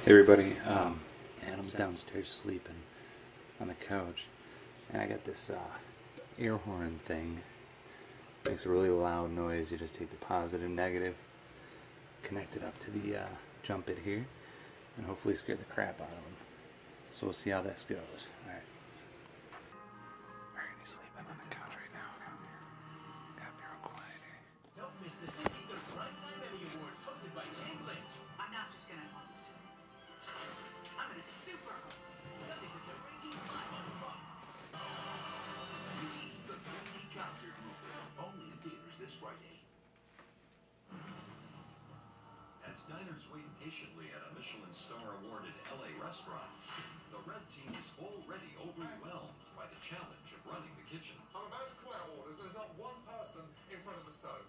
Hey everybody, Adam's downstairs sleeping on the couch, and I got this air horn thing. Makes a really loud noise. You just take the positive, negative, connect it up to the jump it here, and hopefully scare the crap out of him. So we'll see how this goes. Alright. Alright, he's sleeping on the couch right now. Gotta be real quiet here. Don't miss the 63rd Primetime Emmy Awards hosted by Jane Lynch. I'm not just gonna host. I'm gonna super host. Sunday, September 18th, live on Fox. The 3D concert movie, only in theaters this Friday. As diners wait patiently at a Michelin star awarded LA restaurant, the red team is already overwhelmed by the challenge of running the kitchen. I'm about to call out orders. There's not one person in front of the stove.